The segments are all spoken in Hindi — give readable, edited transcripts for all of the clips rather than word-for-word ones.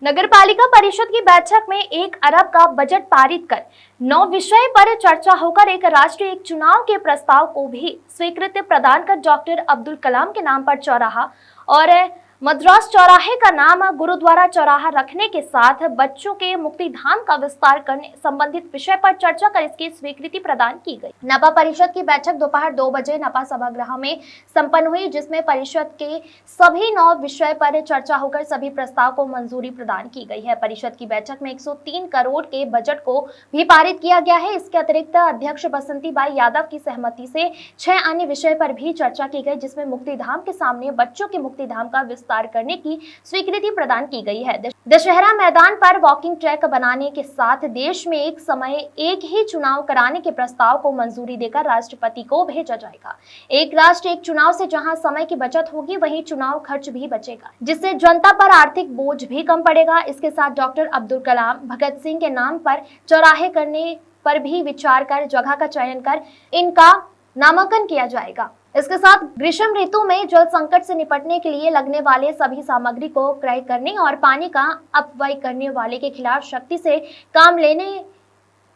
नगरपालिका परिषद की बैठक में 1 अरब का बजट पारित कर 9 विषय पर चर्चा होकर एक राष्ट्र एक चुनाव के प्रस्ताव को भी स्वीकृति प्रदान कर डॉक्टर अब्दुल कलाम के नाम पर चौराहा और मद्रास चौराहे का नाम गुरुद्वारा चौराहा रखने के साथ बच्चों के मुक्तिधाम का विस्तार करने संबंधित विषय पर चर्चा कर इसकी स्वीकृति प्रदान की गई। नपा परिषद की बैठक दोपहर 2 बजे नपा सभागृह में संपन्न हुई, जिसमें परिषद के सभी 9 विषय पर चर्चा होकर सभी प्रस्ताव को मंजूरी प्रदान की गई है। परिषद की बैठक में 103 करोड़ के बजट को भी पारित किया गया है। इसके अतिरिक्त अध्यक्ष बसंतीबाई यादव की सहमति से 6 अन्य विषय पर भी चर्चा की गई, जिसमें मुक्तिधाम के सामने बच्चों के मुक्तिधाम का विस्तार करने की स्वीकृति प्रदान की गई है। दशहरा मैदान पर वॉकिंग ट्रैक बनाने के साथ देश में एक समय एक ही चुनाव कराने के प्रस्ताव को मंजूरी देकर राष्ट्रपति को भेजा जाएगा। एक राष्ट्र एक चुनाव से जहां समय की बचत होगी, वहीं चुनाव खर्च भी बचेगा, जिससे जनता पर आर्थिक बोझ भी कम पड़ेगा। इसके साथ डॉक्टर अब्दुल कलाम भगत सिंह के नाम पर चौराहे करने पर भी विचार कर जगह का चयन कर इनका नामांकन किया जाएगा। इसके साथ ग्रीष्म ऋतु में जल संकट से निपटने के लिए लगने वाले सभी सामग्री को क्रय करने और पानी का अपव्यय करने वाले के खिलाफ सख्ती से काम लेने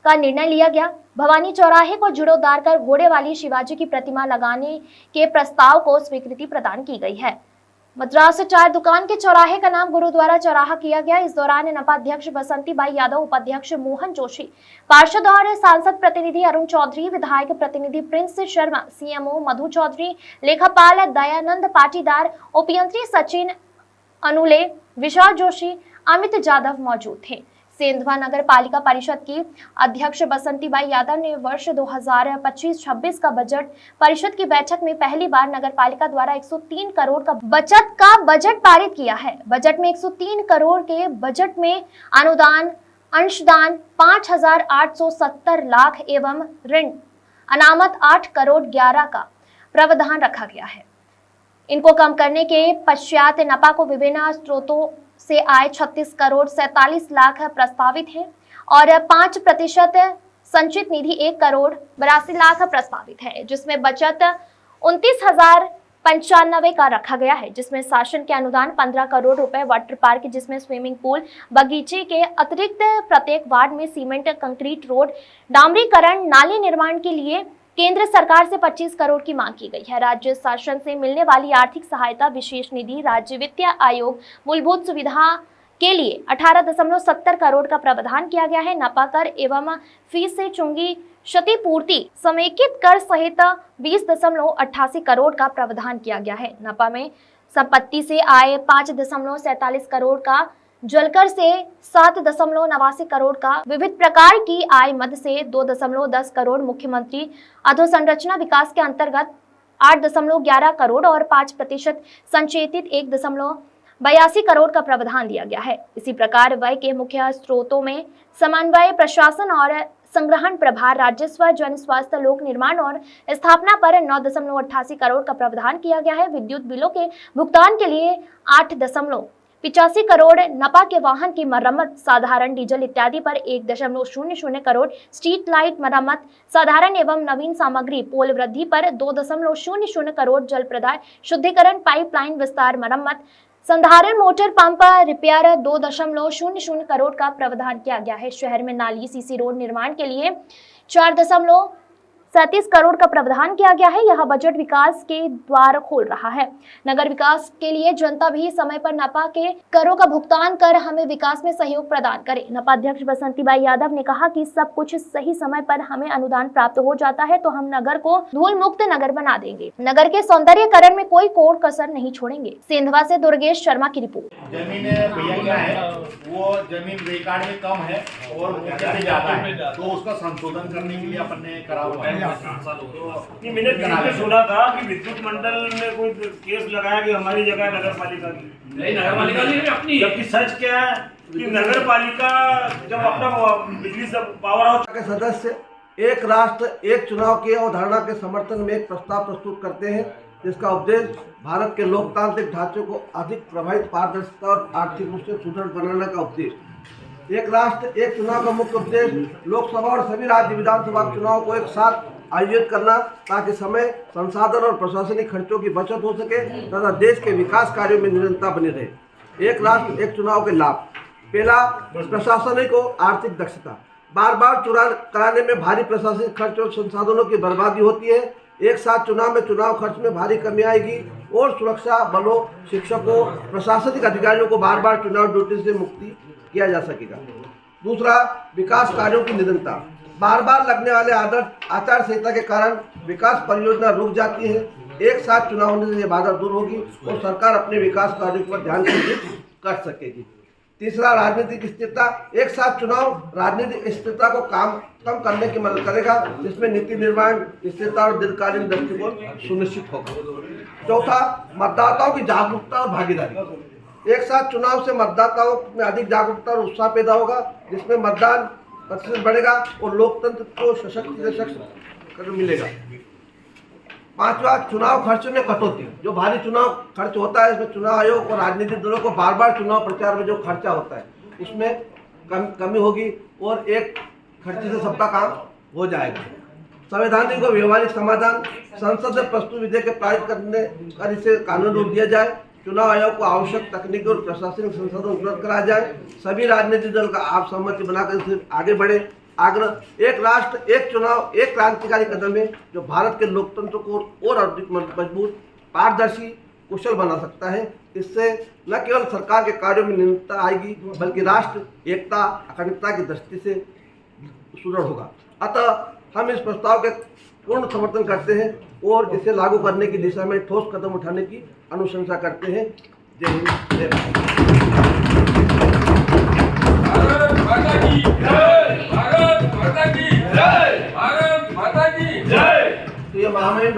का निर्णय लिया गया। भवानी चौराहे को जीर्णोद्धार कर घोड़े वाली शिवाजी की प्रतिमा लगाने के प्रस्ताव को स्वीकृति प्रदान की गई है। मद्रास चाय दुकान के चौराहे का नाम गुरुद्वारा चौराहा किया गया। इस दौरान नपा अध्यक्ष बसंतीबाई यादव, उपाध्यक्ष मोहन जोशी, पार्षद और सांसद प्रतिनिधि अरुण चौधरी, विधायक प्रतिनिधि प्रिंस शर्मा, सीएमओ मधु चौधरी, लेखापाल दयानंद पाटीदार, उपयंत्री सचिन अनुले, विशाल जोशी, अमित जाधव मौजूद थे। सेंधवा नगर पालिका परिषद की अध्यक्ष बसंतीबाई यादव ने वर्ष 2025-26 का बजट परिषद की बैठक में पहली बार नगर पालिका द्वारा 103 करोड़ का बजट पारित किया है। बजट में 103 करोड़ के बजट में अनुदान, अंशदान 5,870 लाख एवं ऋण अनामत 8 करोड़ 11 का प्रावधान रखा गया है। इनको कम करने के पश्चात नपा को विभिन्न स्रोतों से आय 36 करोड़ 47 लाख प्रस्तावित है और 5% संचित निधि 1 करोड़ 82 लाख प्रस्तावित है, जिसमें बचत 29,095 का रखा गया है, जिसमें शासन के अनुदान 15 करोड़ रुपए, वाटर पार्क जिसमें स्विमिंग पूल, बगीचे के अतिरिक्त प्रत्येक वार्ड में सीमेंट, कंक्रीट रोड, डामरीकरण, नाली निर्माण के लिए केंद्र सरकार से 25 करोड़ की मांग की गई है। राज्य शासन से मिलने वाली आर्थिक सहायता, विशेष निधि, राज्य वित्त आयोग, मूलभूत सुविधा के लिए 18.70 करोड़ का प्रावधान किया गया है। नपा कर एवं फीस से चुंगी क्षतिपूर्ति समेकित कर सहित 20.88 करोड़ का प्रावधान किया गया है। नपा में संपत्ति से आय 5.47 करोड़ का, जलकर से 7.89 करोड़ का, विविध प्रकार की आय मद से 2.10 करोड़, मुख्यमंत्री अधोसंरचना विकास के अंतर्गत 8.11 करोड़ और 5% संचेतित 1.82 करोड़ का प्रावधान दिया गया है। इसी प्रकार व्यय के मुख्य स्रोतों में समन्वय, प्रशासन और संग्रहण प्रभार, राजस्व, जन स्वास्थ्य, लोक निर्माण और स्थापना पर 9.88 करोड़ का प्रावधान किया गया है। विद्युत बिलों के भुगतान के लिए 8.85 करोड़, नपा के वाहन की मरम्मत, साधारण डीजल इत्यादि पर 1.00 करोड़, स्ट्रीट लाइट मरम्मत, साधारण एवं नवीन सामग्री, पोल वृद्धि पर 2.00 करोड़, जल प्रदाय, शुद्धिकरण, पाइपलाइन विस्तार मरम्मत, संधारण, मोटर पंप रिपेयर 2.00 करोड़ का प्रावधान किया गया है। शहर में नाली, सीसी रोड निर्माण के लिए 4.37 करोड़ का प्रावधान किया गया है। यह बजट विकास के द्वार खोल रहा है। नगर विकास के लिए जनता भी समय पर नपा के करों का भुगतान कर हमें विकास में सहयोग प्रदान करे। नपा अध्यक्ष बसंतीबाई यादव ने कहा कि सब कुछ सही समय पर हमें अनुदान प्राप्त हो जाता है तो हम नगर को धूल मुक्त नगर बना देंगे। नगर के सौंदर्यीकरण में कोई कोर कसर नहीं छोड़ेंगे। सेंधवा से दुर्गेश शर्मा की रिपोर्ट। जमीन भैया है वो जमीन रिकॉर्ड में कम है और से ज्यादा है, तो उसका संशोधन करने के लिए अपन ने करा हुआ है। मैंने सुना था कि विद्युत मंडल में कोई केस लगाया कि हमारी जगह नगर पालिका की नहीं, नगर पालिका नहीं अपनी, जबकि सच क्या है कि नगर पालिका जब अपना बिजली से पावर हाउस के सदस्य एक राष्ट्र एक चुनाव की अवधारणा के समर्थन में एक प्रस्ताव प्रस्तुत करते हैं, जिसका उद्देश्य भारत के लोकतांत्रिक ढांचे को अधिक प्रभावित, पारदर्शिता और आर्थिक रूप से सुदृढ़ बनाने का उद्देश्य। एक राष्ट्र एक चुनाव का मुख्य उद्देश्य लोकसभा और सभी राज्य विधानसभा चुनाव को एक साथ आयोजित करना, ताकि समय, संसाधन और प्रशासनिक खर्चों की बचत हो सके तथा देश के विकास कार्यों में निरंतरता बनी रहे। एक राष्ट्र एक चुनाव के लाभ। पहला, प्रशासनिक और आर्थिक दक्षता। बार बार चुनाव कराने में भारी प्रशासनिक खर्च और संसाधनों की बर्बादी होती है। एक साथ चुनाव में चुनाव खर्च में भारी कमी आएगी और सुरक्षा बलों, शिक्षकों, प्रशासनिक अधिकारियों को बार बार चुनाव ड्यूटी से मुक्ति किया जा सकेगा। दूसरा, विकास कार्यों की निरंतरता। बार बार लगने वाले आचार संहिता के कारण विकास परियोजना रुक जाती है। एक साथ चुनाव होने से ये बाधा दूर होगी और सरकार अपने विकास कार्यों पर ध्यान केंद्रित कर सकेगी। तीसरा, राजनीतिक स्थिरता। एक साथ चुनाव राजनीतिक स्थिरता को कम करने की मदद करेगा, जिसमें नीति निर्माण, स्थिरता और दीर्घकालीन दृष्टिकोण सुनिश्चित होगा। चौथा, मतदाताओं की जागरूकता और भागीदारी। एक साथ चुनाव से मतदाताओं में अधिक जागरूकता और उत्साह पैदा होगा, जिसमें मतदान प्रतिशत बढ़ेगा और लोकतंत्र को सशक्त मिलेगा। पांचवा, चुनाव खर्च में कटौती। जो भारी चुनाव खर्च होता है, इसमें चुनाव आयोग और राजनीतिक दलों को बार बार चुनाव प्रचार में जो खर्चा होता है उसमें कमी होगी और एक खर्चे से सबका काम हो जाएगा। संवैधानिक और व्यवहारिक समाधान। संसद में प्रस्तुत विधेयक के पारित करने कर इसे कानून रूप दिया जाए। चुनाव आयोग को आवश्यक तकनीकी और प्रशासनिक संसाधन उपलब्ध कराया जाए। सभी राजनीतिक दल का आप सहमति बनाकर इसे आगे बढ़े। आग्रह, एक राष्ट्र एक चुनाव एक क्रांतिकारी कदम है जो भारत के लोकतंत्र को और अधिक मजबूत, पारदर्शी, कुशल बना सकता है। इससे न केवल सरकार के कार्यों में निरंतरता आएगी, बल्कि राष्ट्र एकता, अखंडता की दृष्टि से सुदृढ़ होगा। अतः हम इस प्रस्ताव के पूर्ण समर्थन करते हैं और इसे लागू करने की दिशा में ठोस कदम उठाने की अनुशंसा करते हैं। जय हिंद, जय भारत। भारत माता की जय, भारत माता की जय, भारत माता की जय। तो ये महामहिम